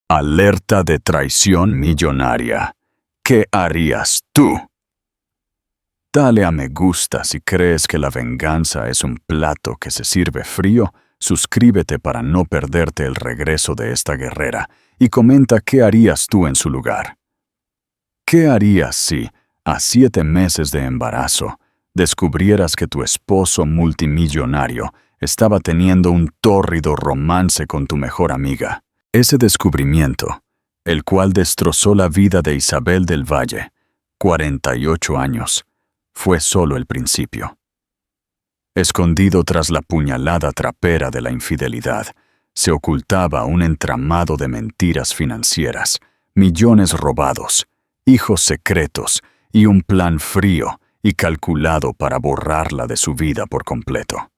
Alerta de traición millonaria. ¿Qué harías tú? Dale a me gusta si crees que la venganza es un plato que se sirve frío. Suscríbete para no perderte el regreso de esta guerrera y comenta qué harías tú en su lugar. ¿Qué harías si, a 7 meses de embarazo, descubrieras que tu esposo multimillonario estaba teniendo un tórrido romance con tu mejor amiga? Ese descubrimiento, el cual destrozó la vida de Isabel del Valle, 48 años, fue solo el principio. Escondido tras la puñalada trapera de la infidelidad, se ocultaba un entramado de mentiras financieras, millones robados, hijos secretos y un plan frío y calculado para borrarla de su vida por completo.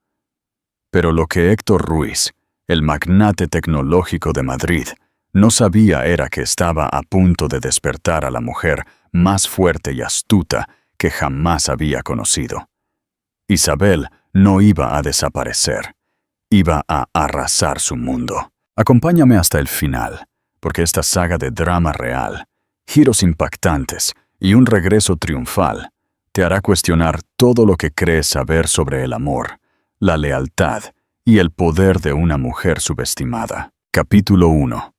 Pero lo que Héctor Ruiz, el magnate tecnológico de Madrid, no sabía era que estaba a punto de despertar a la mujer más fuerte y astuta que jamás había conocido. Isabel no iba a desaparecer, iba a arrasar su mundo. Acompáñame hasta el final, porque esta saga de drama real, giros impactantes y un regreso triunfal te hará cuestionar todo lo que crees saber sobre el amor, la lealtad y el poder de una mujer subestimada. Capítulo 1.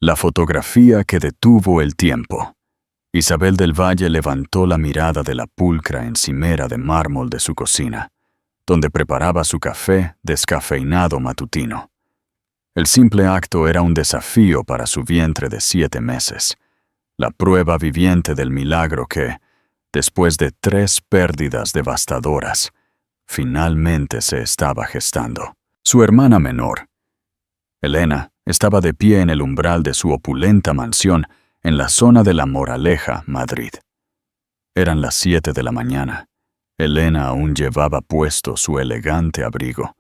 La fotografía que detuvo el tiempo. Isabel del Valle levantó la mirada de la pulcra encimera de mármol de su cocina, donde preparaba su café descafeinado matutino. El simple acto era un desafío para su vientre de 7 meses, la prueba viviente del milagro que, después de 3 pérdidas devastadoras, finalmente se estaba gestando. Su hermana menor, Elena, estaba de pie en el umbral de su opulenta mansión en la zona de La Moraleja, Madrid. Eran las 7 de la mañana. Elena aún llevaba puesto su elegante abrigo,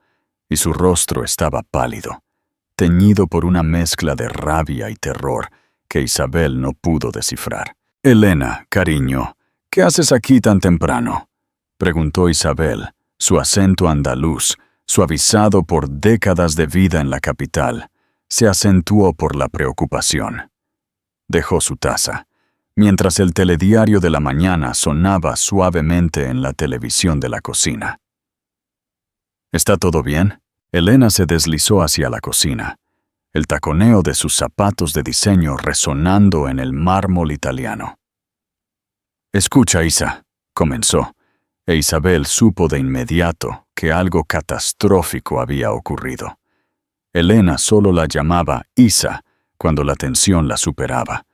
y su rostro estaba pálido, teñido por una mezcla de rabia y terror que Isabel no pudo descifrar. «Elena, cariño, ¿qué haces aquí tan temprano?», preguntó Isabel, su acento andaluz, suavizado por décadas de vida en la capital, se acentuó por la preocupación. Dejó su taza, mientras el telediario de la mañana sonaba suavemente en la televisión de la cocina. «¿Está todo bien?». Elena se deslizó hacia la cocina, el taconeo de sus zapatos de diseño resonando en el mármol italiano. «Escucha, Isa», comenzó, e Isabel supo de inmediato que algo catastrófico había ocurrido. Elena solo la llamaba Isa cuando la tensión la superaba,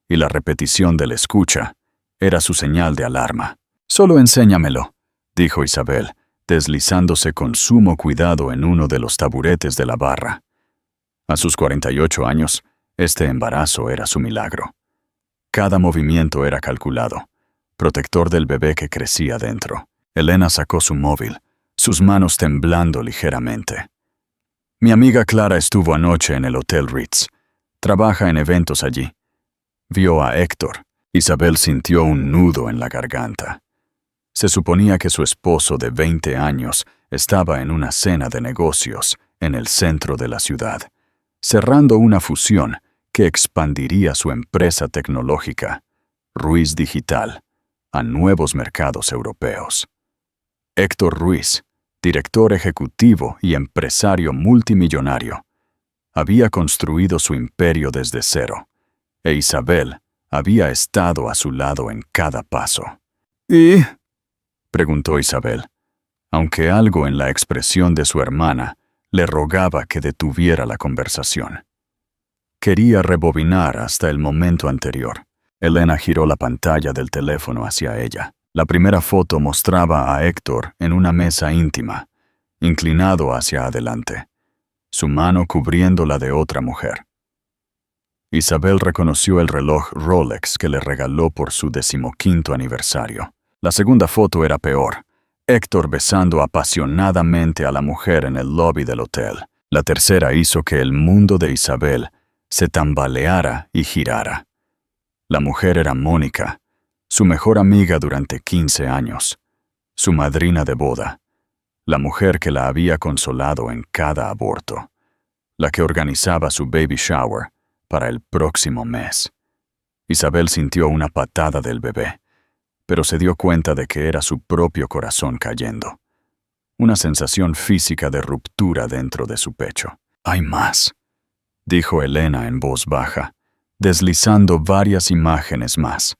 y la repetición del escucha era su señal de alarma. «Solo enséñamelo», dijo Isabel, deslizándose con sumo cuidado en uno de los taburetes de la barra. A sus 48 años, este embarazo era su milagro. Cada movimiento era calculado, protector del bebé que crecía dentro. Elena sacó su móvil, sus manos temblando ligeramente. «Mi amiga Clara estuvo anoche en el Hotel Ritz. Trabaja en eventos allí. Vio a Héctor». Isabel sintió un nudo en la garganta. Se suponía que su esposo de 20 años estaba en una cena de negocios en el centro de la ciudad, cerrando una fusión que expandiría su empresa tecnológica, Ruiz Digital, a nuevos mercados europeos. Héctor Ruiz, director ejecutivo y empresario multimillonario, había construido su imperio desde cero, e Isabel había estado a su lado en cada paso. «¿Y?», preguntó Isabel, aunque algo en la expresión de su hermana le rogaba que detuviera la conversación. Quería rebobinar hasta el momento anterior. Elena giró la pantalla del teléfono hacia ella. La primera foto mostraba a Héctor en una mesa íntima, inclinado hacia adelante, su mano cubriendo la de otra mujer. Isabel reconoció el reloj Rolex que le regaló por su 15º aniversario. La segunda foto era peor. Héctor besando apasionadamente a la mujer en el lobby del hotel. La tercera hizo que el mundo de Isabel se tambaleara y girara. La mujer era Mónica, su mejor amiga durante 15 años, su madrina de boda, la mujer que la había consolado en cada aborto, la que organizaba su baby shower, para el próximo mes. Isabel sintió una patada del bebé, pero se dio cuenta de que era su propio corazón cayendo. Una sensación física de ruptura dentro de su pecho. «Hay más», dijo Elena en voz baja, deslizando varias imágenes más.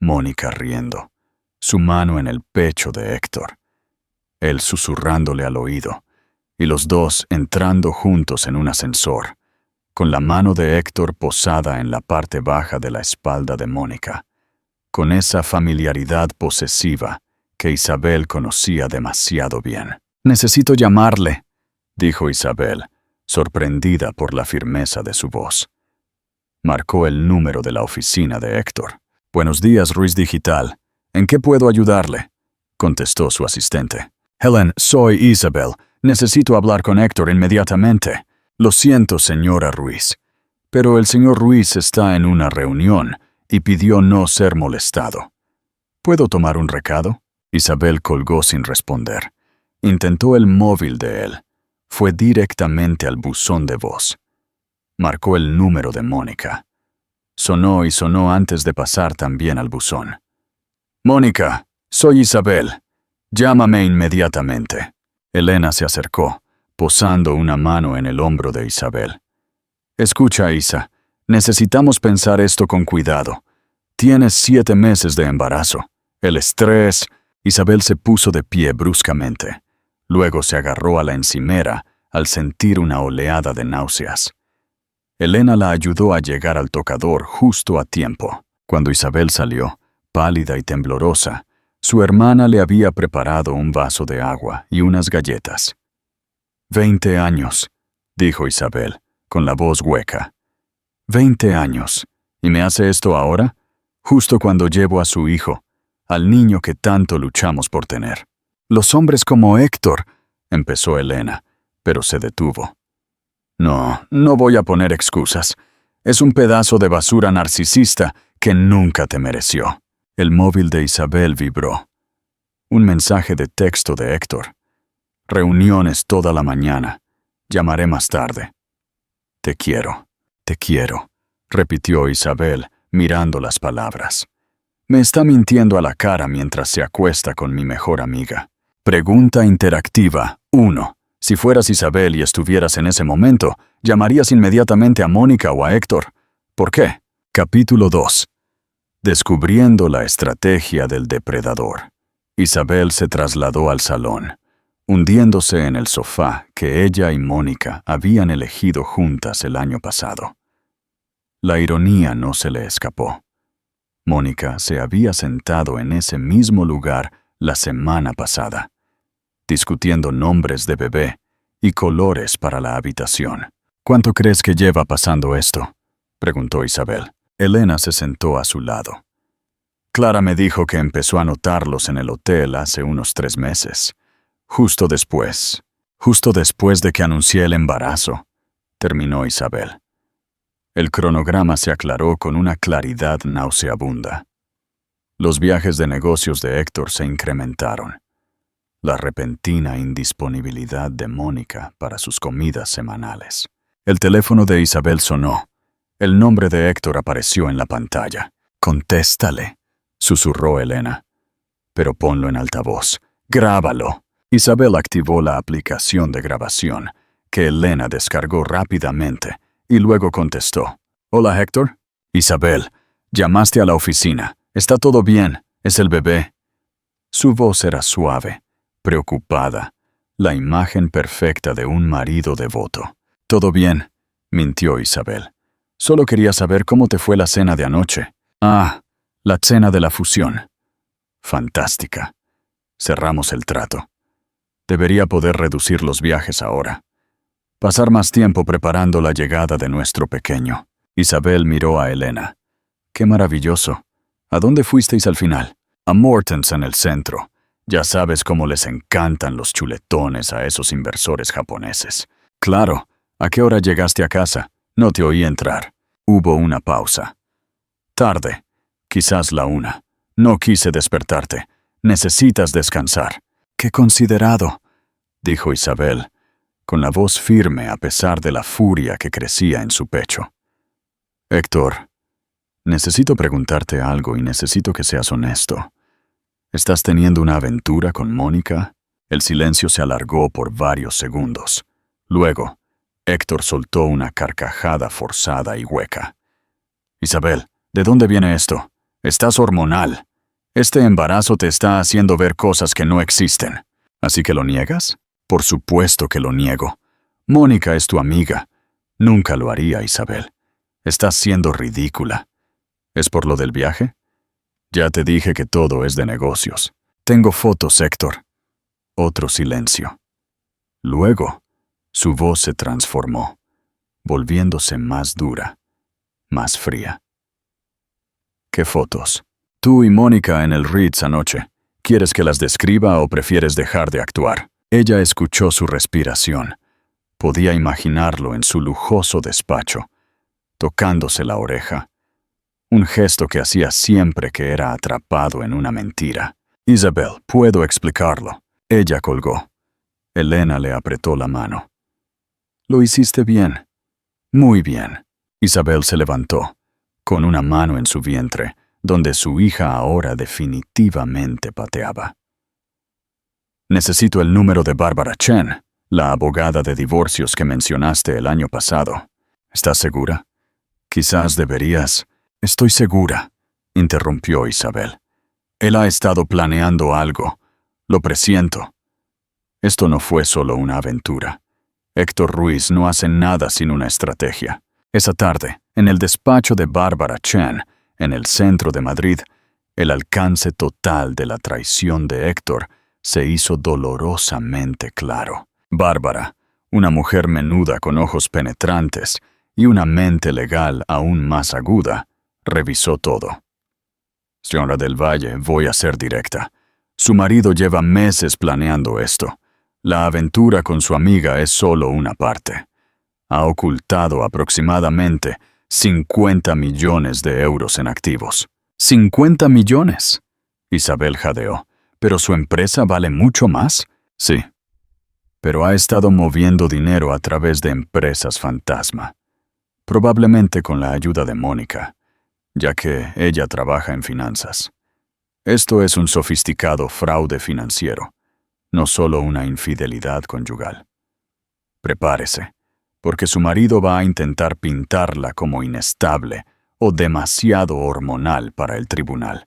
Mónica riendo, su mano en el pecho de Héctor, él susurrándole al oído, y los dos entrando juntos en un ascensor, con la mano de Héctor posada en la parte baja de la espalda de Mónica, con esa familiaridad posesiva que Isabel conocía demasiado bien. «Necesito llamarle», dijo Isabel, sorprendida por la firmeza de su voz. Marcó el número de la oficina de Héctor. «Buenos días, Ruiz Digital. ¿En qué puedo ayudarle?», contestó su asistente. «Helen, soy Isabel. Necesito hablar con Héctor inmediatamente». «Lo siento, señora Ruiz, pero el señor Ruiz está en una reunión y pidió no ser molestado. ¿Puedo tomar un recado?». Isabel colgó sin responder. Intentó el móvil de él. Fue directamente al buzón de voz. Marcó el número de Mónica. Sonó y sonó antes de pasar también al buzón. «Mónica, soy Isabel. Llámame inmediatamente». Elena se acercó, posando una mano en el hombro de Isabel. «Escucha, Isa, necesitamos pensar esto con cuidado. Tienes 7 meses de embarazo. El estrés...» Isabel se puso de pie bruscamente. Luego se agarró a la encimera al sentir una oleada de náuseas. Elena la ayudó a llegar al tocador justo a tiempo. Cuando Isabel salió, pálida y temblorosa, su hermana le había preparado un vaso de agua y unas galletas. 20 años, dijo Isabel, con la voz hueca. 20 años. ¿Y me hace esto ahora? Justo cuando llevo a su hijo, al niño que tanto luchamos por tener. Los hombres como Héctor, empezó Elena, pero se detuvo. No voy a poner excusas. Es un pedazo de basura narcisista que nunca te mereció. El móvil de Isabel vibró. Un mensaje de texto de Héctor. Reuniones toda la mañana. Llamaré más tarde. Te quiero, repitió Isabel, mirando las palabras. Me está mintiendo a la cara mientras se acuesta con mi mejor amiga. Pregunta interactiva 1. Si fueras Isabel y estuvieras en ese momento, ¿llamarías inmediatamente a Mónica o a Héctor? ¿Por qué? Capítulo 2. Descubriendo la estrategia del depredador. Isabel se trasladó al salón, hundiéndose en el sofá que ella y Mónica habían elegido juntas el año pasado. La ironía no se le escapó. Mónica se había sentado en ese mismo lugar la semana pasada, discutiendo nombres de bebé y colores para la habitación. ¿Cuánto crees que lleva pasando esto?, preguntó Isabel. Elena se sentó a su lado. Clara me dijo que empezó a notarlos en el hotel hace unos 3 meses. Justo después de que anuncié el embarazo, terminó Isabel. El cronograma se aclaró con una claridad nauseabunda. Los viajes de negocios de Héctor se incrementaron. La repentina indisponibilidad de Mónica para sus comidas semanales. El teléfono de Isabel sonó. El nombre de Héctor apareció en la pantalla. «Contéstale», susurró Elena. «Pero ponlo en altavoz. Grábalo». Isabel activó la aplicación de grabación, que Elena descargó rápidamente, y luego contestó. «Hola, Héctor». «Isabel, llamaste a la oficina. Está todo bien. Es el bebé». Su voz era suave, preocupada, la imagen perfecta de un marido devoto. «Todo bien», mintió Isabel. «Solo quería saber cómo te fue la cena de anoche». «Ah, la cena de la fusión». «Fantástica. Cerramos el trato. Debería poder reducir los viajes ahora. Pasar más tiempo preparando la llegada de nuestro pequeño». Isabel miró a Elena. «Qué maravilloso. ¿A dónde fuisteis al final?» «A Morton's en el centro. Ya sabes cómo les encantan los chuletones a esos inversores japoneses». «Claro. ¿A qué hora llegaste a casa? No te oí entrar». Hubo una pausa. «Tarde. Quizás la 1. No quise despertarte. Necesitas descansar». «Qué considerado», dijo Isabel, con la voz firme a pesar de la furia que crecía en su pecho. Héctor, necesito preguntarte algo y necesito que seas honesto. ¿Estás teniendo una aventura con Mónica? El silencio se alargó por varios segundos. Luego, Héctor soltó una carcajada forzada y hueca. Isabel, ¿de dónde viene esto? Estás hormonal. Este embarazo te está haciendo ver cosas que no existen. ¿Así que lo niegas? Por supuesto que lo niego. Mónica es tu amiga. Nunca lo haría, Isabel. Estás siendo ridícula. ¿Es por lo del viaje? Ya te dije que todo es de negocios. Tengo fotos, Héctor. Otro silencio. Luego, su voz se transformó, volviéndose más dura, más fría. ¿Qué fotos? Tú y Mónica en el Ritz anoche. ¿Quieres que las describa o prefieres dejar de actuar? Ella escuchó su respiración. Podía imaginarlo en su lujoso despacho, tocándose la oreja. Un gesto que hacía siempre que era atrapado en una mentira. Isabel, puedo explicarlo. Ella colgó. Elena le apretó la mano. Lo hiciste bien. Muy bien. Isabel se levantó, con una mano en su vientre, donde su hija ahora definitivamente pateaba. Necesito el número de Bárbara Chen, la abogada de divorcios que mencionaste el año pasado. ¿Estás segura? Quizás deberías... Estoy segura, interrumpió Isabel. Él ha estado planeando algo. Lo presiento. Esto no fue solo una aventura. Héctor Ruiz no hace nada sin una estrategia. Esa tarde, en el despacho de Bárbara Chen, en el centro de Madrid, el alcance total de la traición de Héctor se hizo dolorosamente claro. Bárbara, una mujer menuda con ojos penetrantes y una mente legal aún más aguda, revisó todo. Señora del Valle, voy a ser directa. Su marido lleva meses planeando esto. La aventura con su amiga es solo una parte. Ha ocultado aproximadamente 50 millones de euros en activos. ¿50 millones? Isabel jadeó. ¿Pero su empresa vale mucho más? Sí. Pero ha estado moviendo dinero a través de empresas fantasma. Probablemente con la ayuda de Mónica, ya que ella trabaja en finanzas. Esto es un sofisticado fraude financiero, no solo una infidelidad conyugal. Prepárese, porque su marido va a intentar pintarla como inestable o demasiado hormonal para el tribunal.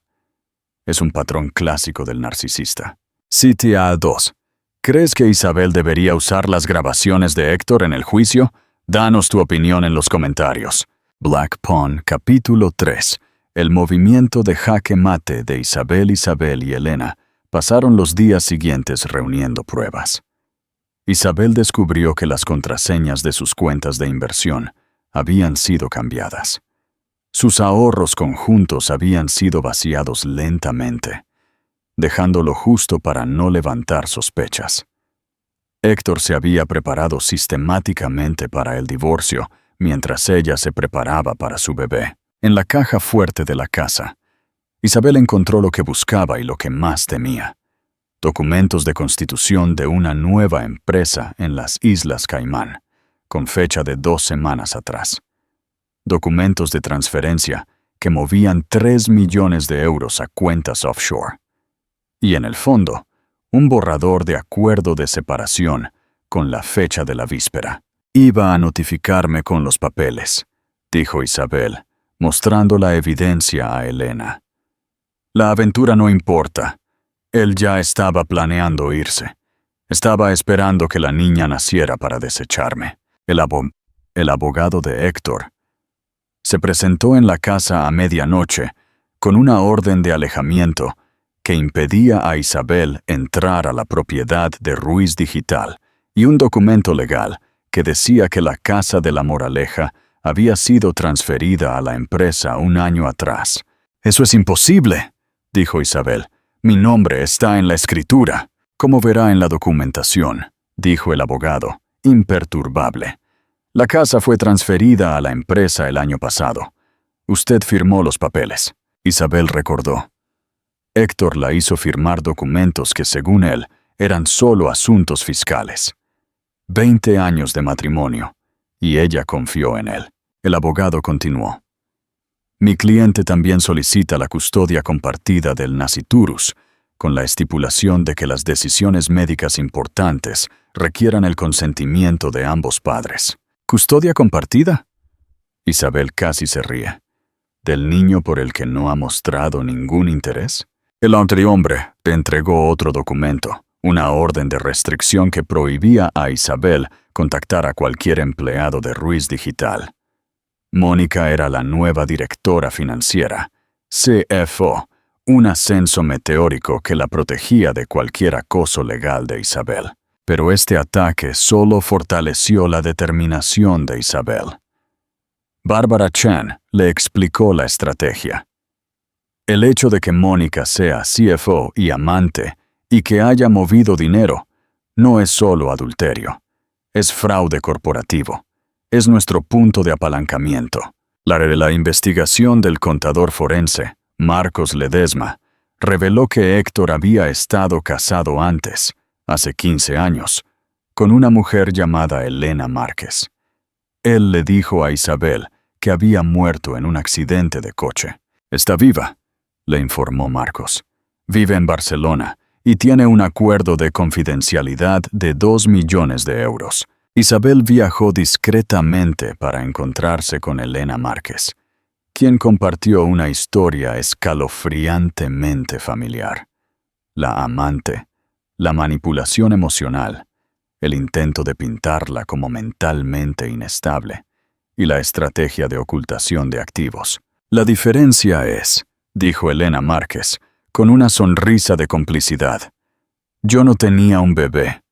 Es un patrón clásico del narcisista. CTA 2. ¿Crees que Isabel debería usar las grabaciones de Héctor en el juicio? Danos tu opinión en los comentarios. Black Pawn, capítulo 3. El movimiento de jaque mate de Isabel y Elena pasaron los días siguientes reuniendo pruebas. Isabel descubrió que las contraseñas de sus cuentas de inversión habían sido cambiadas. Sus ahorros conjuntos habían sido vaciados lentamente, dejándolo justo para no levantar sospechas. Héctor se había preparado sistemáticamente para el divorcio, mientras ella se preparaba para su bebé. En la caja fuerte de la casa, Isabel encontró lo que buscaba y lo que más temía: documentos de constitución de una nueva empresa en las Islas Caimán, con fecha de 2 semanas atrás. Documentos de transferencia que movían 3 millones de euros a cuentas offshore. Y en el fondo, un borrador de acuerdo de separación con la fecha de la víspera. Iba a notificarme con los papeles, dijo Isabel, mostrando la evidencia a Elena. La aventura no importa. Él ya estaba planeando irse. Estaba esperando que la niña naciera para desecharme. El abogado de Héctor se presentó en la casa a medianoche con una orden de alejamiento que impedía a Isabel entrar a la propiedad de Ruiz Digital y un documento legal que decía que la Casa de la Moraleja había sido transferida a la empresa un año atrás. «Eso es imposible», dijo Isabel. «Mi nombre está en la escritura». «Como verá en la documentación», dijo el abogado, imperturbable. «La casa fue transferida a la empresa el año pasado. Usted firmó los papeles». Isabel recordó. Héctor la hizo firmar documentos que, según él, eran solo asuntos fiscales. 20 años de matrimonio, y ella confió en él. El abogado continuó. Mi cliente también solicita la custodia compartida del nasciturus, con la estipulación de que las decisiones médicas importantes requieran el consentimiento de ambos padres. ¿Custodia compartida? Isabel casi se ríe. ¿Del niño por el que no ha mostrado ningún interés? El hombre le entregó otro documento, una orden de restricción que prohibía a Isabel contactar a cualquier empleado de Ruiz Digital. Mónica era la nueva directora financiera, CFO, un ascenso meteórico que la protegía de cualquier acoso legal de Isabel. Pero este ataque solo fortaleció la determinación de Isabel. Bárbara Chen le explicó la estrategia. El hecho de que Mónica sea CFO y amante y que haya movido dinero no es solo adulterio, es fraude corporativo. Es nuestro punto de apalancamiento. La investigación del contador forense, Marcos Ledesma, reveló que Héctor había estado casado antes, hace 15 años, con una mujer llamada Elena Márquez. Él le dijo a Isabel que había muerto en un accidente de coche. Está viva, le informó Marcos. Vive en Barcelona y tiene un acuerdo de confidencialidad de 2 millones de euros. Isabel viajó discretamente para encontrarse con Elena Márquez, quien compartió una historia escalofriantemente familiar. La amante, la manipulación emocional, el intento de pintarla como mentalmente inestable y la estrategia de ocultación de activos. La diferencia es, dijo Elena Márquez, con una sonrisa de complicidad. Yo no tenía un bebé.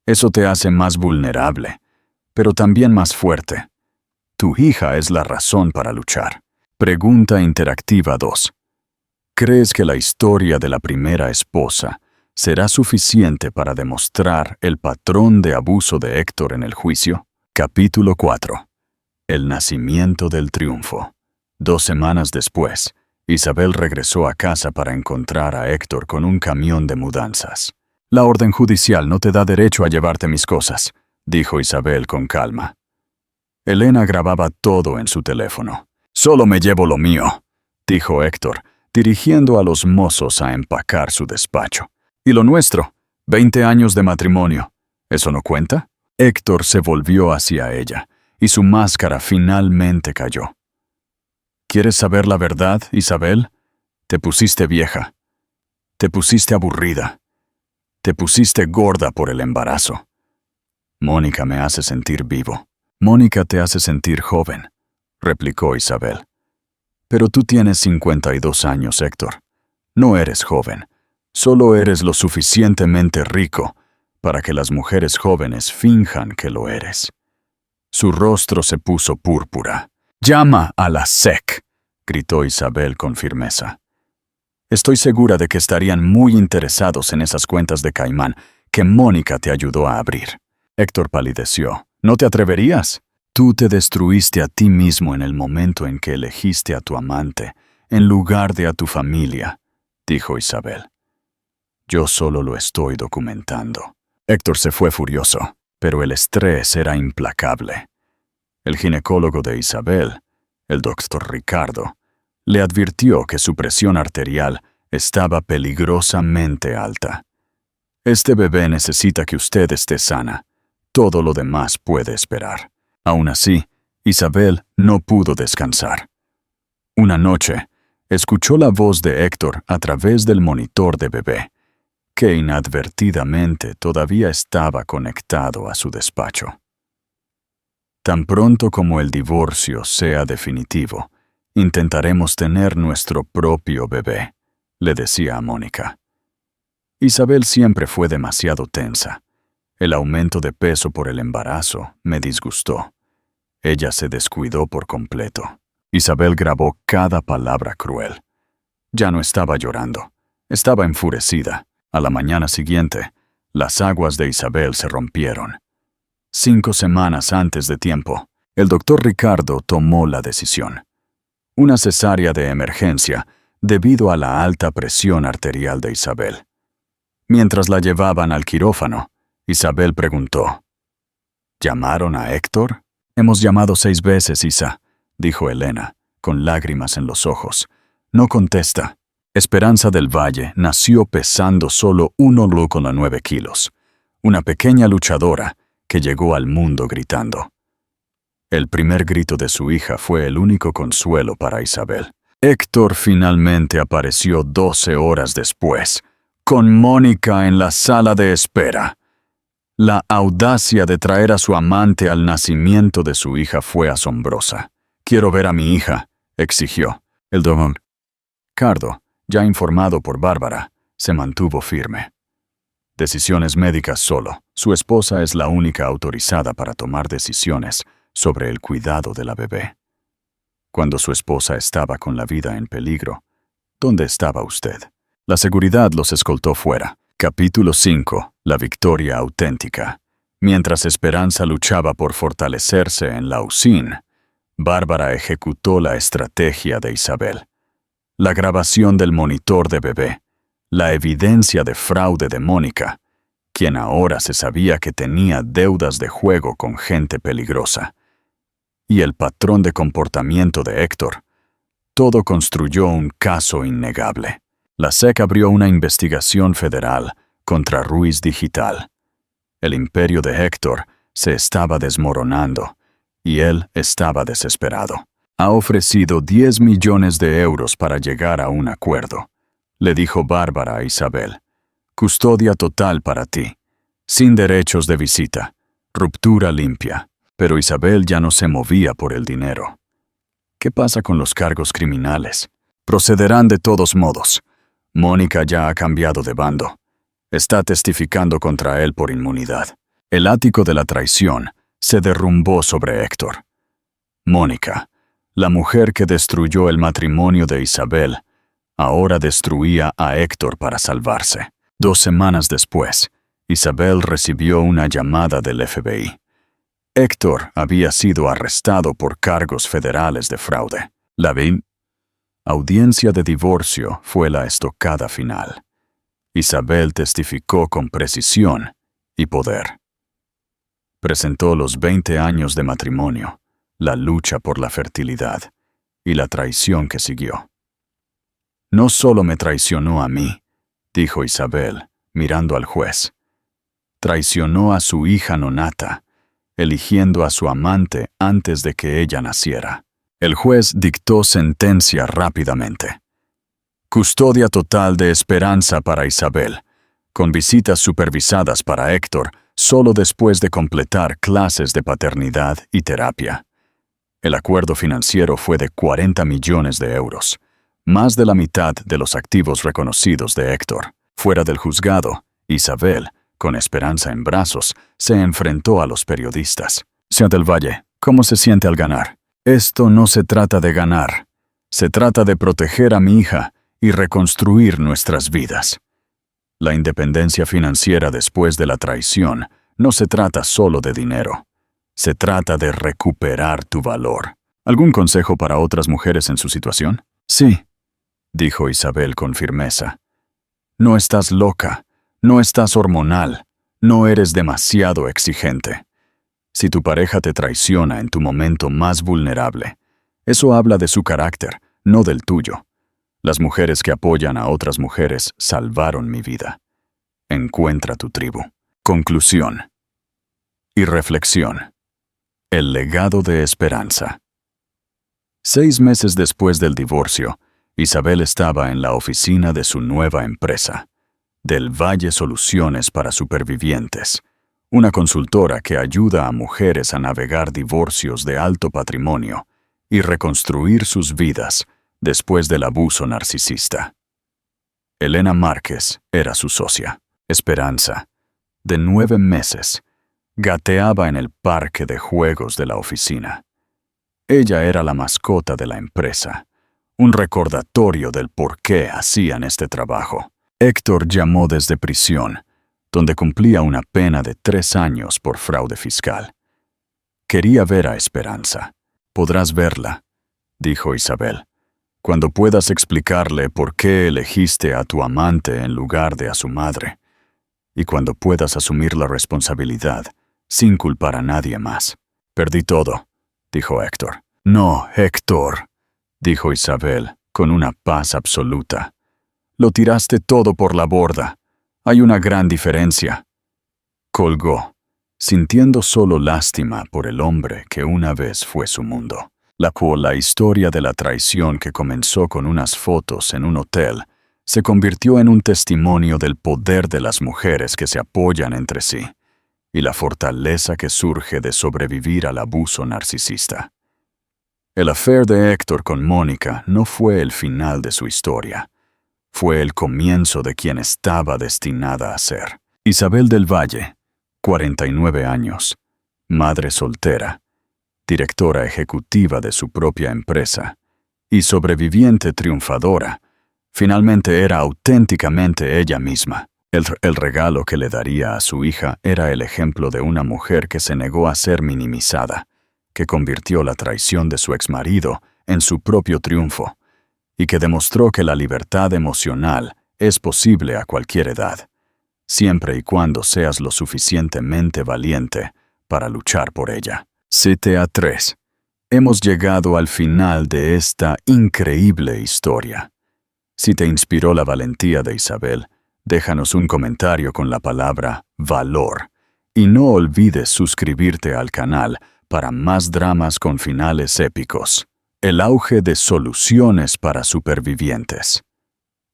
Eso te hace más vulnerable, pero también más fuerte. Tu hija es la razón para luchar. Pregunta interactiva 2. ¿Crees que la historia de la primera esposa será suficiente para demostrar el patrón de abuso de Héctor en el juicio? Capítulo 4. El nacimiento del triunfo. 2 semanas después, Isabel regresó a casa para encontrar a Héctor con un camión de mudanzas. La orden judicial no te da derecho a llevarte mis cosas, dijo Isabel con calma. Elena grababa todo en su teléfono. Solo me llevo lo mío, dijo Héctor, dirigiendo a los mozos a empacar su despacho. ¿Y lo nuestro? 20 años de matrimonio. ¿Eso no cuenta? Héctor se volvió hacia ella, y su máscara finalmente cayó. ¿Quieres saber la verdad, Isabel? Te pusiste vieja. Te pusiste aburrida. Te pusiste gorda por el embarazo. Mónica me hace sentir vivo. Mónica te hace sentir joven, replicó Isabel. Pero tú tienes 52 años, Héctor. No eres joven. Solo eres lo suficientemente rico para que las mujeres jóvenes finjan que lo eres. Su rostro se puso púrpura. «Llama a la SEC», gritó Isabel con firmeza. Estoy segura de que estarían muy interesados en esas cuentas de Caimán que Mónica te ayudó a abrir. Héctor palideció. ¿No te atreverías? Tú te destruiste a ti mismo en el momento en que elegiste a tu amante, en lugar de a tu familia, dijo Isabel. Yo solo lo estoy documentando. Héctor se fue furioso, pero el estrés era implacable. El ginecólogo de Isabel, el doctor Ricardo, le advirtió que su presión arterial estaba peligrosamente alta. Este bebé necesita que usted esté sana. Todo lo demás puede esperar. Aún así, Isabel no pudo descansar. Una noche, escuchó la voz de Héctor a través del monitor de bebé, que inadvertidamente todavía estaba conectado a su despacho. Tan pronto como el divorcio sea definitivo, intentaremos tener nuestro propio bebé, le decía a Mónica. Isabel siempre fue demasiado tensa. El aumento de peso por el embarazo me disgustó. Ella se descuidó por completo. Isabel grabó cada palabra cruel. Ya no estaba llorando. Estaba enfurecida. A la mañana siguiente, las aguas de Isabel se rompieron. 5 semanas antes de tiempo, el doctor Ricardo tomó la decisión. Una cesárea de emergencia debido a la alta presión arterial de Isabel. Mientras la llevaban al quirófano, Isabel preguntó, ¿llamaron a Héctor? Hemos llamado 6 veces, Isa, dijo Elena, con lágrimas en los ojos. No contesta. Esperanza del Valle nació pesando solo 1,9 kilos. Una pequeña luchadora que llegó al mundo gritando. El primer grito de su hija fue el único consuelo para Isabel. Héctor finalmente apareció 12 horas después, con Mónica en la sala de espera. La audacia de traer a su amante al nacimiento de su hija fue asombrosa. «Quiero ver a mi hija», exigió. El don Cardo, ya informado por Bárbara, se mantuvo firme. Decisiones médicas solo. Su esposa es la única autorizada para tomar decisiones sobre el cuidado de la bebé. Cuando su esposa estaba con la vida en peligro, ¿dónde estaba usted? La seguridad los escoltó fuera. Capítulo 5. La victoria auténtica. Mientras Esperanza luchaba por fortalecerse en la UCIN, Bárbara ejecutó la estrategia de Isabel. La grabación del monitor de bebé, la evidencia de fraude de Mónica, quien ahora se sabía que tenía deudas de juego con gente peligrosa, y el patrón de comportamiento de Héctor, todo construyó un caso innegable. La SEC abrió una investigación federal contra Ruiz Digital. El imperio de Héctor se estaba desmoronando, y él estaba desesperado. «Ha ofrecido 10 millones de euros para llegar a un acuerdo», le dijo Bárbara a Isabel. «Custodia total para ti, sin derechos de visita, ruptura limpia». Pero Isabel ya no se movía por el dinero. ¿Qué pasa con los cargos criminales? Procederán de todos modos. Mónica ya ha cambiado de bando. Está testificando contra él por inmunidad. El ático de la traición se derrumbó sobre Héctor. Mónica, la mujer que destruyó el matrimonio de Isabel, ahora destruía a Héctor para salvarse. 2 semanas después, Isabel recibió una llamada del FBI. Héctor había sido arrestado por cargos federales de fraude. La audiencia de divorcio fue la estocada final. Isabel testificó con precisión y poder. Presentó los 20 años de matrimonio, la lucha por la fertilidad y la traición que siguió. «No solo me traicionó a mí», dijo Isabel, mirando al juez. «Traicionó a su hija nonata, eligiendo a su amante antes de que ella naciera». El juez dictó sentencia rápidamente. Custodia total de Esperanza para Isabel, con visitas supervisadas para Héctor solo después de completar clases de paternidad y terapia. El acuerdo financiero fue de 40 millones de euros, más de la mitad de los activos reconocidos de Héctor. Fuera del juzgado, Isabel, con Esperanza en brazos, se enfrentó a los periodistas. «Señor del Valle, ¿cómo se siente al ganar?» «Esto no se trata de ganar. Se trata de proteger a mi hija y reconstruir nuestras vidas. La independencia financiera después de la traición no se trata solo de dinero. Se trata de recuperar tu valor». ¿Algún consejo para otras mujeres en su situación? «Sí», dijo Isabel con firmeza. «No estás loca. No estás hormonal, no eres demasiado exigente. Si tu pareja te traiciona en tu momento más vulnerable, eso habla de su carácter, no del tuyo. Las mujeres que apoyan a otras mujeres salvaron mi vida. Encuentra tu tribu». Conclusión y reflexión. El legado de Esperanza. 6 meses después del divorcio, Isabel estaba en la oficina de su nueva empresa, Del Valle Soluciones para Supervivientes, una consultora que ayuda a mujeres a navegar divorcios de alto patrimonio y reconstruir sus vidas después del abuso narcisista. Elena Márquez era su socia. Esperanza, de 9 meses, gateaba en el parque de juegos de la oficina. Ella era la mascota de la empresa, un recordatorio del por qué hacían este trabajo. Héctor llamó desde prisión, donde cumplía una pena de 3 años por fraude fiscal. Quería ver a Esperanza. «Podrás verla», dijo Isabel, «cuando puedas explicarle por qué elegiste a tu amante en lugar de a su madre, y cuando puedas asumir la responsabilidad sin culpar a nadie más». «Perdí todo», dijo Héctor. «No, Héctor», dijo Isabel, con una paz absoluta. Lo tiraste todo por la borda. Hay una gran diferencia. Colgó, sintiendo solo lástima por el hombre que una vez fue su mundo. La historia de la traición que comenzó con unas fotos en un hotel se convirtió en un testimonio del poder de las mujeres que se apoyan entre sí y la fortaleza que surge de sobrevivir al abuso narcisista. El affair de Héctor con Mónica no fue el final de su historia. Fue el comienzo de quien estaba destinada a ser. Isabel del Valle, 49 años, madre soltera, directora ejecutiva de su propia empresa y sobreviviente triunfadora, finalmente era auténticamente ella misma. El regalo que le daría a su hija era el ejemplo de una mujer que se negó a ser minimizada, que convirtió la traición de su exmarido en su propio triunfo y que demostró que la libertad emocional es posible a cualquier edad, siempre y cuando seas lo suficientemente valiente para luchar por ella. CTA 3. Hemos llegado al final de esta increíble historia. Si te inspiró la valentía de Isabel, déjanos un comentario con la palabra valor y no olvides suscribirte al canal para más dramas con finales épicos. El auge de soluciones para supervivientes.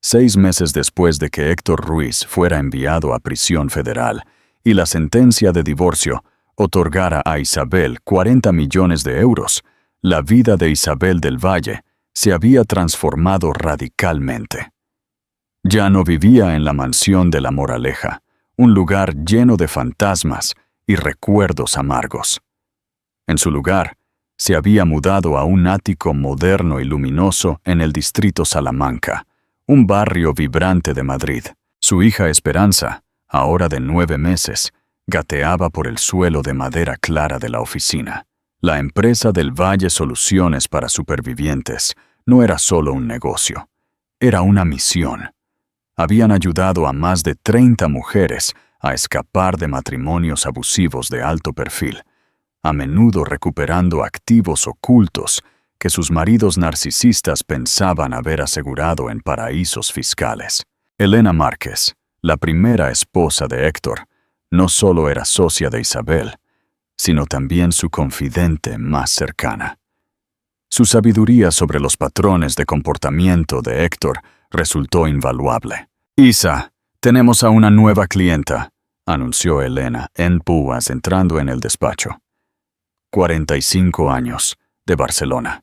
6 meses después de que Héctor Ruiz fuera enviado a prisión federal y la sentencia de divorcio otorgara a Isabel 40 millones de euros, la vida de Isabel del Valle se había transformado radicalmente. Ya no vivía en la mansión de La Moraleja, un lugar lleno de fantasmas y recuerdos amargos. En su lugar, se había mudado a un ático moderno y luminoso en el distrito Salamanca, un barrio vibrante de Madrid. Su hija Esperanza, ahora de 9 meses, gateaba por el suelo de madera clara de la oficina. La empresa del Valle Soluciones para Supervivientes no era solo un negocio, era una misión. Habían ayudado a más de 30 mujeres a escapar de matrimonios abusivos de alto perfil, a menudo recuperando activos ocultos que sus maridos narcisistas pensaban haber asegurado en paraísos fiscales. Elena Márquez, la primera esposa de Héctor, no solo era socia de Isabel, sino también su confidente más cercana. Su sabiduría sobre los patrones de comportamiento de Héctor resultó invaluable. «Isa, tenemos a una nueva clienta», anunció Elena en púas entrando en el despacho. 45 años, de Barcelona.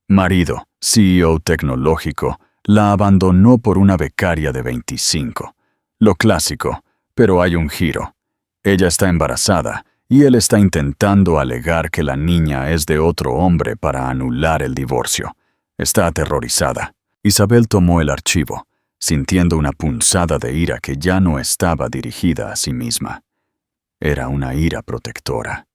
Marido, CEO tecnológico, la abandonó por una becaria de 25. Lo clásico, pero hay un giro. Ella está embarazada y él está intentando alegar que la niña es de otro hombre para anular el divorcio. Está aterrorizada. Isabel tomó el archivo, sintiendo una punzada de ira que ya no estaba dirigida a sí misma. Era una ira protectora.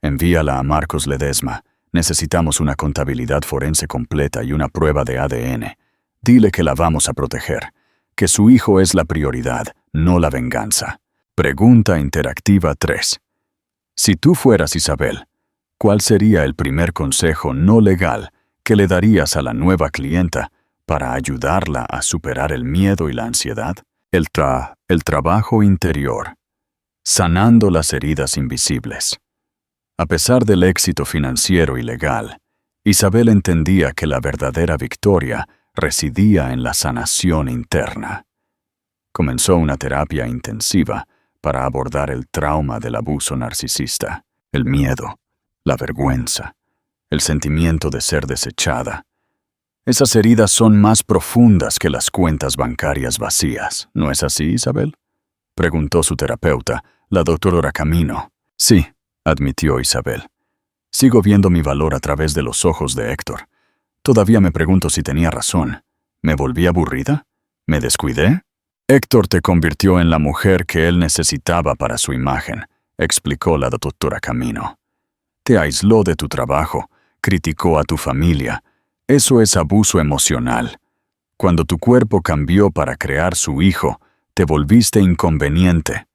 Envíala a Marcos Ledesma. Necesitamos una contabilidad forense completa y una prueba de ADN. Dile que la vamos a proteger, que su hijo es la prioridad, no la venganza. Pregunta interactiva 3. Si tú fueras Isabel, ¿cuál sería el primer consejo no legal que le darías a la nueva clienta para ayudarla a superar el miedo y la ansiedad? El trabajo interior. Sanando las heridas invisibles. A pesar del éxito financiero y legal, Isabel entendía que la verdadera victoria residía en la sanación interna. Comenzó una terapia intensiva para abordar el trauma del abuso narcisista, el miedo, la vergüenza, el sentimiento de ser desechada. Esas heridas son más profundas que las cuentas bancarias vacías, ¿no es así, Isabel?, preguntó su terapeuta, la doctora Camino. Sí, admitió Isabel. Sigo viendo mi valor a través de los ojos de Héctor. Todavía me pregunto si tenía razón. ¿Me volví aburrida? ¿Me descuidé? Héctor te convirtió en la mujer que él necesitaba para su imagen, explicó la doctora Camino. Te aisló de tu trabajo, criticó a tu familia. Eso es abuso emocional. Cuando tu cuerpo cambió para crear su hijo, te volviste inconveniente.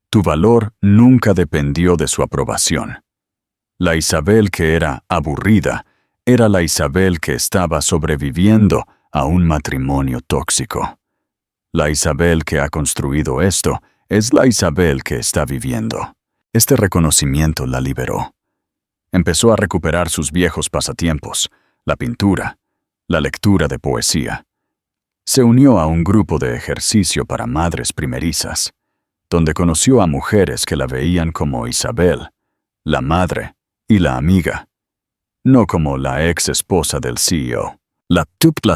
Tu valor nunca dependió de su aprobación. La Isabel que era aburrida Era la Isabel que estaba sobreviviendo a un matrimonio tóxico. La Isabel que ha construido esto es la Isabel que está viviendo. Este reconocimiento la liberó. Empezó a recuperar sus viejos pasatiempos, la pintura, la lectura de poesía. Se unió a un grupo de ejercicio para madres primerizas, donde conoció a mujeres que la veían como Isabel, la madre y la amiga, no como la ex esposa del CEO. La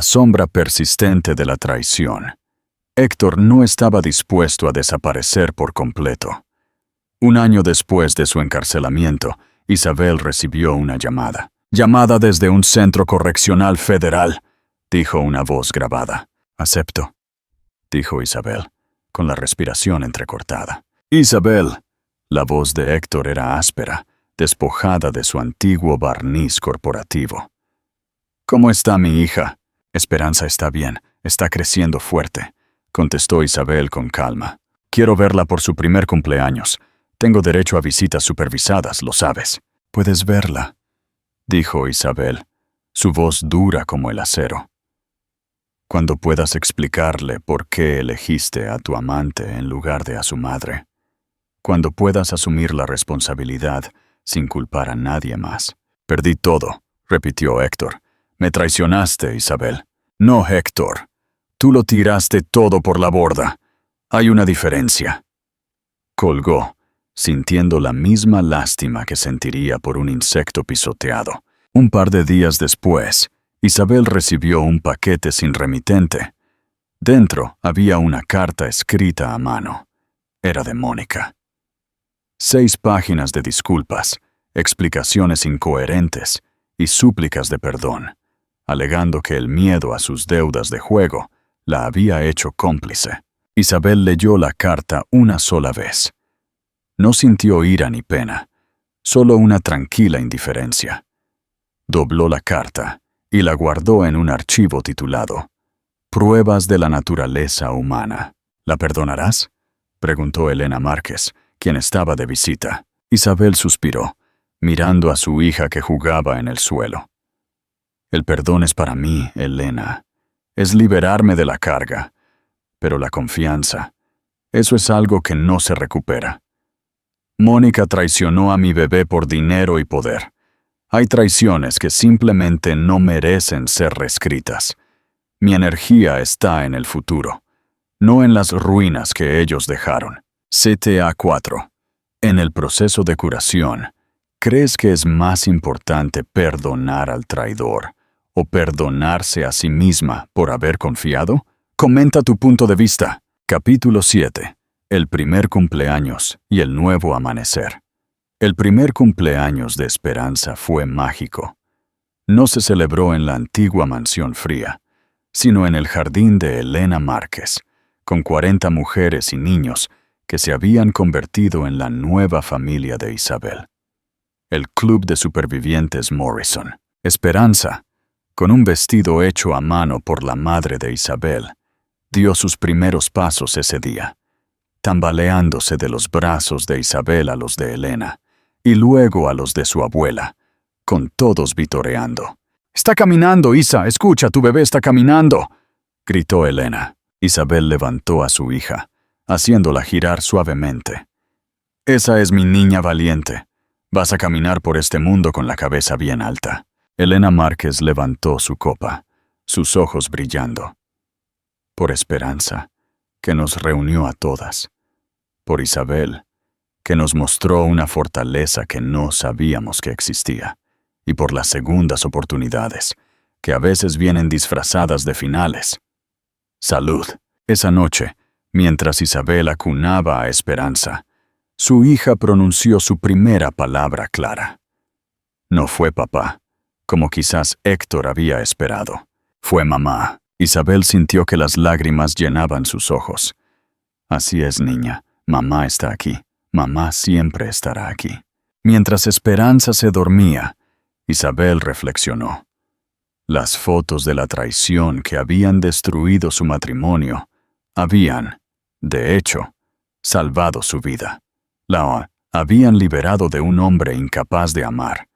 sombra persistente de la traición. Héctor no estaba dispuesto a desaparecer por completo. Un año después de su encarcelamiento, Isabel recibió una llamada. «Llamada desde un centro correccional federal», dijo una voz grabada. «Acepto», dijo Isabel, con la respiración entrecortada. «Isabel». La voz de Héctor era áspera, despojada de su antiguo barniz corporativo. «¿Cómo está mi hija?» «Esperanza está bien, está creciendo fuerte», contestó Isabel con calma. «Quiero verla por su primer cumpleaños. Tengo derecho a visitas supervisadas, lo sabes». «Puedes verla», dijo Isabel, su voz dura como el acero. «Cuando puedas explicarle por qué elegiste a tu amante en lugar de a su madre. Cuando puedas asumir la responsabilidad sin culpar a nadie más». «Perdí todo», repitió Héctor. «Me traicionaste, Isabel». «No, Héctor. Tú lo tiraste todo por la borda. Hay una diferencia». Colgó, sintiendo la misma lástima que sentiría por un insecto pisoteado. Un par de días después, Isabel recibió un paquete sin remitente. Dentro había una carta escrita a mano. Era de Mónica. 6 páginas de disculpas, explicaciones incoherentes y súplicas de perdón, alegando que el miedo a sus deudas de juego la había hecho cómplice. Isabel leyó la carta una sola vez. No sintió ira ni pena, solo una tranquila indiferencia. Dobló la carta y la guardó en un archivo titulado «Pruebas de la naturaleza humana». «¿La perdonarás?», preguntó Elena Márquez, quien estaba de visita. Isabel suspiró, mirando a su hija que jugaba en el suelo. «El perdón es para mí, Elena. Es liberarme de la carga. Pero la confianza, eso es algo que no se recupera. Mónica traicionó a mi bebé por dinero y poder. Hay traiciones que simplemente no merecen ser reescritas. Mi energía está en el futuro, no en las ruinas que ellos dejaron». CTA 4. En el proceso de curación, ¿crees que es más importante perdonar al traidor o perdonarse a sí misma por haber confiado? Comenta tu punto de vista. Capítulo 7. El primer cumpleaños y el nuevo amanecer. El primer cumpleaños de Esperanza fue mágico. No se celebró en la antigua mansión fría, sino en el jardín de Elena Márquez, con 40 mujeres y niños que se habían convertido en la nueva familia de Isabel. El Club de Supervivientes Morrison. Esperanza, con un vestido hecho a mano por la madre de Isabel, dio sus primeros pasos ese día, tambaleándose de los brazos de Isabel a los de Elena, y luego a los de su abuela, con todos vitoreando. «¡Está caminando, Isa! ¡Escucha, tu bebé está caminando!», gritó Elena. Isabel levantó a su hija, haciéndola girar suavemente. «Esa es mi niña valiente. Vas a caminar por este mundo con la cabeza bien alta». Elena Márquez levantó su copa, sus ojos brillando. Por Esperanza, que nos reunió a todas. Por Isabel, que nos mostró una fortaleza que no sabíamos que existía. Y por las segundas oportunidades, que a veces vienen disfrazadas de finales. Salud. Esa noche, mientras Isabel acunaba a Esperanza, su hija pronunció su primera palabra clara. No fue papá, como quizás Héctor había esperado. Fue mamá. Isabel sintió que las lágrimas llenaban sus ojos. Así es, niña. Mamá está aquí. Mamá siempre estará aquí. Mientras Esperanza se dormía, Isabel reflexionó. Las fotos de la traición que habían destruido su matrimonio habían, de hecho, salvado su vida. La habían liberado de un hombre incapaz de amar,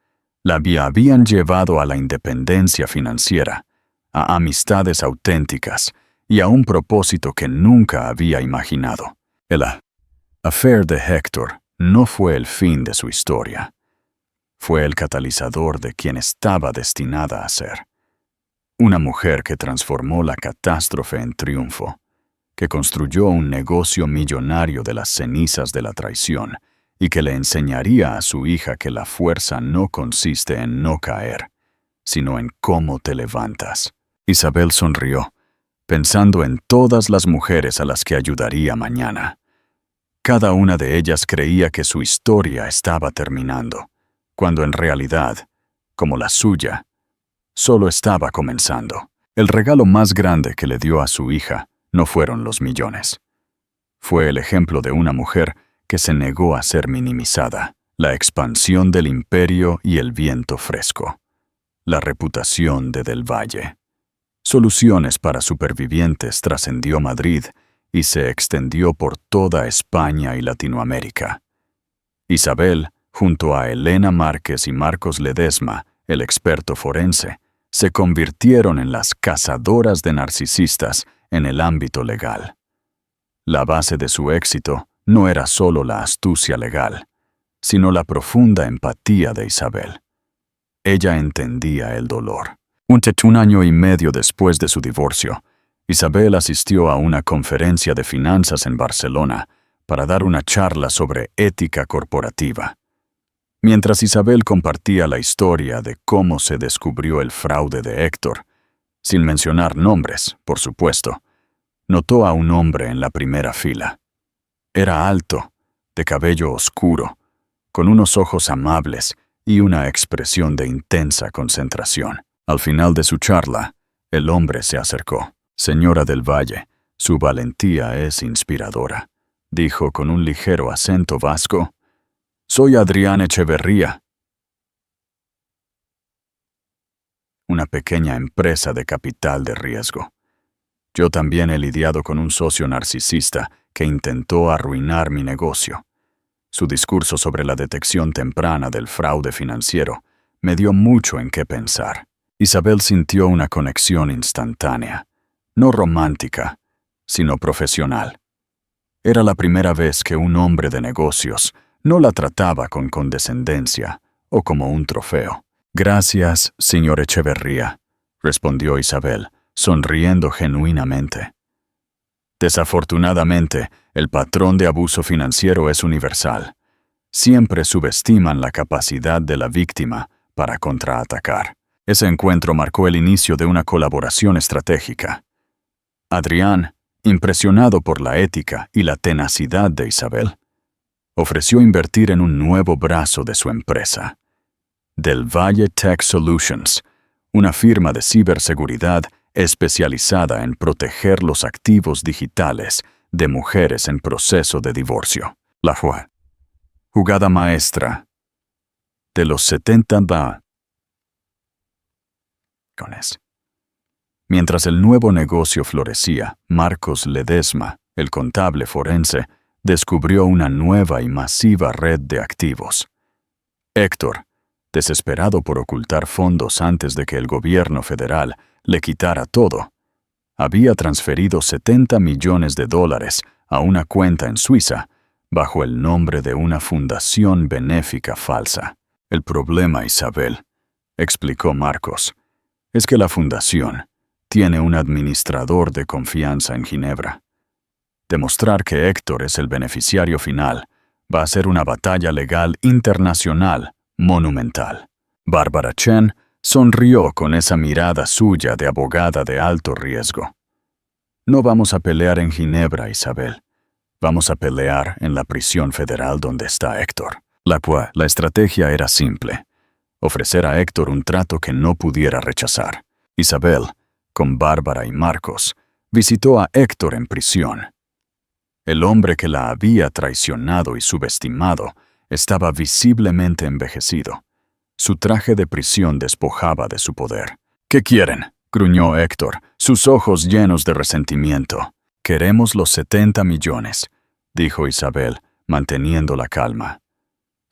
Habían llevado a la independencia financiera, a amistades auténticas y a un propósito que nunca había imaginado. El affair de Héctor no fue el fin de su historia. Fue el catalizador de quien estaba destinada a ser. Una mujer que transformó la catástrofe en triunfo, que construyó un negocio millonario de las cenizas de la traición y que le enseñaría a su hija que la fuerza no consiste en no caer, sino en cómo te levantas. Isabel sonrió, pensando en todas las mujeres a las que ayudaría mañana. Cada una de ellas creía que su historia estaba terminando, cuando en realidad, como la suya, solo estaba comenzando. El regalo más grande que le dio a su hija no fueron los millones. Fue el ejemplo de una mujer que se negó a ser minimizada, la expansión del imperio y el viento fresco, la reputación de Del Valle. Soluciones para supervivientes trascendió Madrid y se extendió por toda España y Latinoamérica. Isabel, junto a Elena Márquez y Marcos Ledesma, el experto forense, se convirtieron en las cazadoras de narcisistas en el ámbito legal. La base de su éxito no era solo la astucia legal, sino la profunda empatía de Isabel. Ella entendía el dolor. Un año y medio después de su divorcio, Isabel asistió a una conferencia de finanzas en Barcelona para dar una charla sobre ética corporativa. Mientras Isabel compartía la historia de cómo se descubrió el fraude de Héctor, sin mencionar nombres, por supuesto, notó a un hombre en la primera fila. Era alto, de cabello oscuro, con unos ojos amables y una expresión de intensa concentración. Al final de su charla, el hombre se acercó. «Señora Del Valle, su valentía es inspiradora», dijo con un ligero acento vasco. «Soy Adrián Echeverría, una pequeña empresa de capital de riesgo. Yo también he lidiado con un socio narcisista que intentó arruinar mi negocio. Su discurso sobre la detección temprana del fraude financiero me dio mucho en qué pensar». Isabel sintió una conexión instantánea, no romántica, sino profesional. Era la primera vez que un hombre de negocios no la trataba con condescendencia o como un trofeo. «Gracias, señor Echeverría», respondió Isabel, sonriendo genuinamente. Desafortunadamente, el patrón de abuso financiero es universal. Siempre subestiman la capacidad de la víctima para contraatacar. Ese encuentro marcó el inicio de una colaboración estratégica. Adrián, impresionado por la ética y la tenacidad de Isabel, ofreció invertir en un nuevo brazo de su empresa, Del Valle Tech Solutions, una firma de ciberseguridad especializada en proteger los activos digitales de mujeres en proceso de divorcio. La jugada maestra de los 70 bajones. Mientras el nuevo negocio florecía, Marcos Ledesma, el contable forense, descubrió una nueva y masiva red de activos. Héctor, desesperado por ocultar fondos antes de que el gobierno federal le quitara todo, había transferido $70 millones a una cuenta en Suiza bajo el nombre de una fundación benéfica falsa. «El problema, Isabel», explicó Marcos, «es que la fundación tiene un administrador de confianza en Ginebra. Demostrar que Héctor es el beneficiario final va a ser una batalla legal internacional monumental». Bárbara Chen sonrió con esa mirada suya de abogada de alto riesgo. «No vamos a pelear en Ginebra, Isabel. Vamos a pelear en la prisión federal donde está Héctor». La estrategia era simple: ofrecer a Héctor un trato que no pudiera rechazar. Isabel, con Bárbara y Marcos, visitó a Héctor en prisión. El hombre que la había traicionado y subestimado estaba visiblemente envejecido. Su traje de prisión despojaba de su poder. «¿Qué quieren?», gruñó Héctor, sus ojos llenos de resentimiento. «Queremos los 70 millones», dijo Isabel, manteniendo la calma.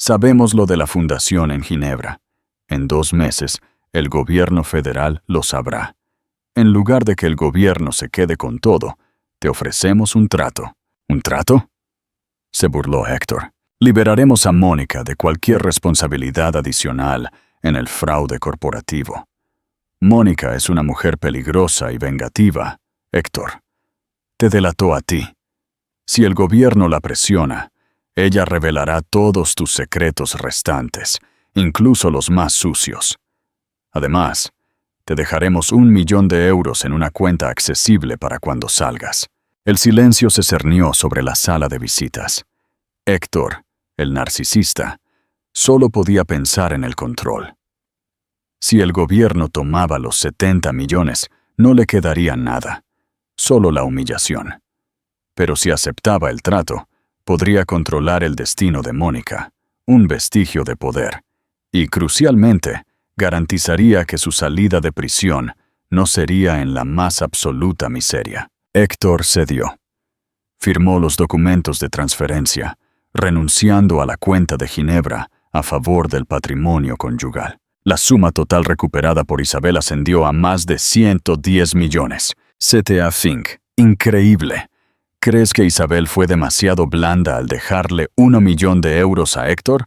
«Sabemos lo de la fundación en Ginebra. En 2 meses, el gobierno federal lo sabrá. En lugar de que el gobierno se quede con todo, te ofrecemos un trato. ¿Un trato?, se burló Héctor. Liberaremos a Mónica de cualquier responsabilidad adicional en el fraude corporativo. Mónica es una mujer peligrosa y vengativa, Héctor. Te delató a ti. Si el gobierno la presiona, ella revelará todos tus secretos restantes, incluso los más sucios. Además, te dejaremos 1 millón de euros en una cuenta accesible para cuando salgas. El silencio se cernió sobre la sala de visitas. Héctor, el narcisista, solo podía pensar en el control. Si el gobierno tomaba los 70 millones, no le quedaría nada, solo la humillación. Pero si aceptaba el trato, podría controlar el destino de Mónica, un vestigio de poder, y, crucialmente, garantizaría que su salida de prisión no sería en la más absoluta miseria. Héctor cedió. Firmó los documentos de transferencia, renunciando a la cuenta de Ginebra a favor del patrimonio conyugal. La suma total recuperada por Isabel ascendió a más de 110 millones. CTA Fink. Increíble. ¿Crees que Isabel fue demasiado blanda al dejarle 1 millón de euros a Héctor?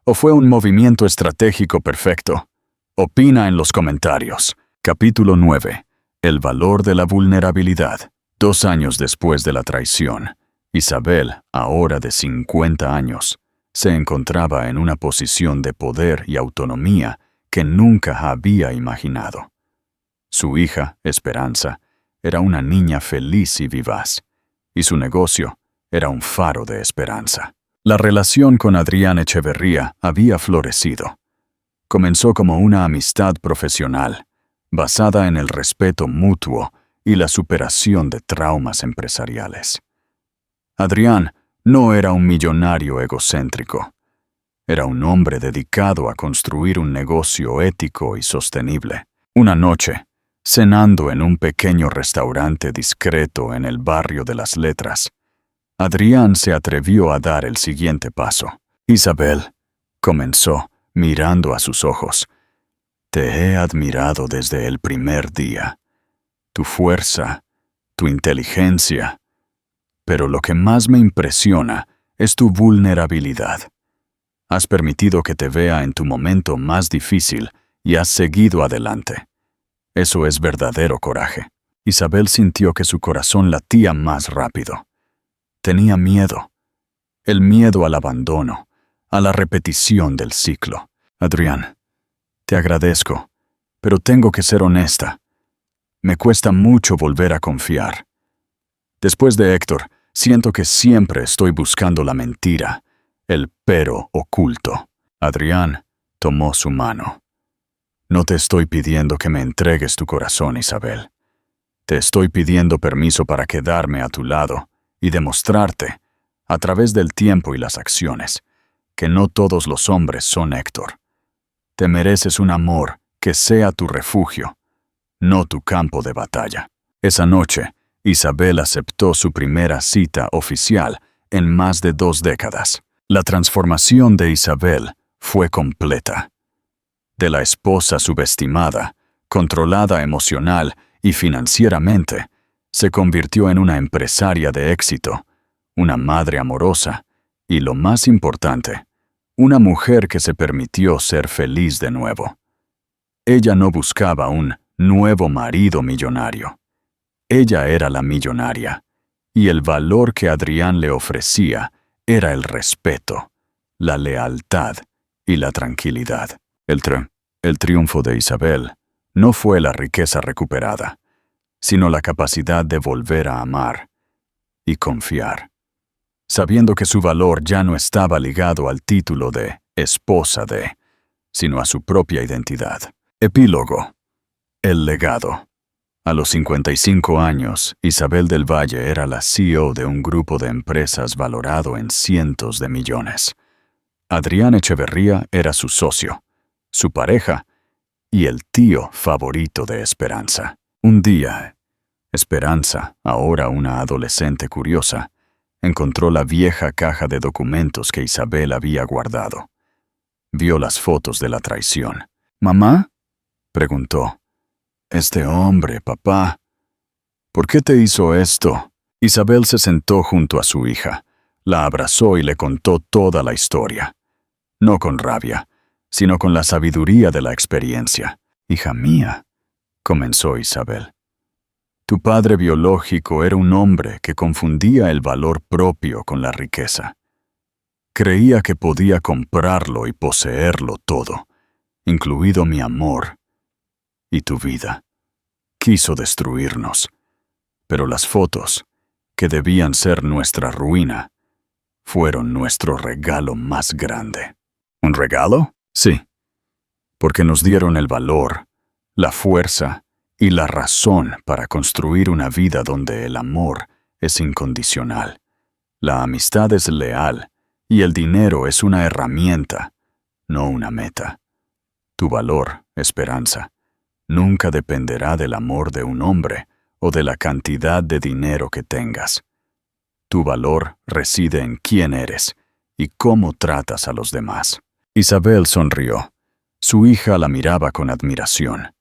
¿O fue un movimiento estratégico perfecto? Opina en los comentarios. Capítulo 9. El valor de la vulnerabilidad. 2 años después de la traición, Isabel, ahora de 50 años, se encontraba en una posición de poder y autonomía que nunca había imaginado. Su hija, Esperanza, era una niña feliz y vivaz, y su negocio era un faro de esperanza. La relación con Adrián Echeverría había florecido. Comenzó como una amistad profesional, basada en el respeto mutuo y la superación de traumas empresariales. Adrián no era un millonario egocéntrico. Era un hombre dedicado a construir un negocio ético y sostenible. Una noche, cenando en un pequeño restaurante discreto en el barrio de Las Letras, Adrián se atrevió a dar el siguiente paso. «Isabel», comenzó, mirando a sus ojos, «te he admirado desde el primer día. Tu fuerza, tu inteligencia. Pero lo que más me impresiona es tu vulnerabilidad. Has permitido que te vea en tu momento más difícil y has seguido adelante. Eso es verdadero coraje». Isabel sintió que su corazón latía más rápido. Tenía miedo. El miedo al abandono, a la repetición del ciclo. «Adrián, te agradezco, pero tengo que ser honesta. Me cuesta mucho volver a confiar. Después de Héctor, siento que siempre estoy buscando la mentira, el pero oculto». Adrián tomó su mano. «No te estoy pidiendo que me entregues tu corazón, Isabel. Te estoy pidiendo permiso para quedarme a tu lado y demostrarte, a través del tiempo y las acciones, que no todos los hombres son Héctor. Te mereces un amor que sea tu refugio, no tu campo de batalla». Esa noche, Isabel aceptó su primera cita oficial en más de 2 décadas. La transformación de Isabel fue completa. De la esposa subestimada, controlada emocional y financieramente, se convirtió en una empresaria de éxito, una madre amorosa y, lo más importante, una mujer que se permitió ser feliz de nuevo. Ella no buscaba un nuevo marido millonario. Ella era la millonaria, y el valor que Adrián le ofrecía era el respeto, la lealtad y la tranquilidad. El triunfo de Isabel no fue la riqueza recuperada, sino la capacidad de volver a amar y confiar, sabiendo que su valor ya no estaba ligado al título de esposa de, sino a su propia identidad. Epílogo. El legado. A los 55 años, Isabel del Valle era la CEO de un grupo de empresas valorado en cientos de millones. Adrián Echeverría era su socio, su pareja y el tío favorito de Esperanza. Un día, Esperanza, ahora una adolescente curiosa, encontró la vieja caja de documentos que Isabel había guardado. Vio las fotos de la traición ¿Mamá? Preguntó. Este hombre, papá. ¿Por qué te hizo esto? Isabel se sentó junto a su hija, la abrazó y le contó toda la historia. No con rabia, sino con la sabiduría de la experiencia. Hija mía, comenzó Isabel. Tu padre biológico era un hombre que confundía el valor propio con la riqueza. Creía que podía comprarlo y poseerlo todo, incluido mi amor y tu vida. Quiso destruirnos, pero las fotos, que debían ser nuestra ruina, fueron nuestro regalo más grande. ¿Un regalo? Sí, porque nos dieron el valor, la fuerza y la razón para construir una vida donde el amor es incondicional, la amistad es leal y el dinero es una herramienta, no una meta. Tu valor, Esperanza, nunca dependerá del amor de un hombre o de la cantidad de dinero que tengas. Tu valor reside en quién eres y cómo tratas a los demás. Isabel sonrió. Su hija la miraba con admiración.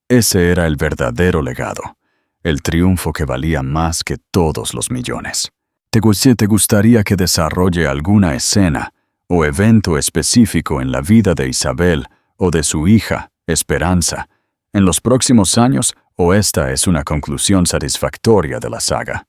Ese era el verdadero legado, el triunfo que valía más que todos los millones. ¿Te gustaría que desarrolle alguna escena o evento específico en la vida de Isabel o de su hija, Esperanza, en los próximos años, o esta es una conclusión satisfactoria de la saga?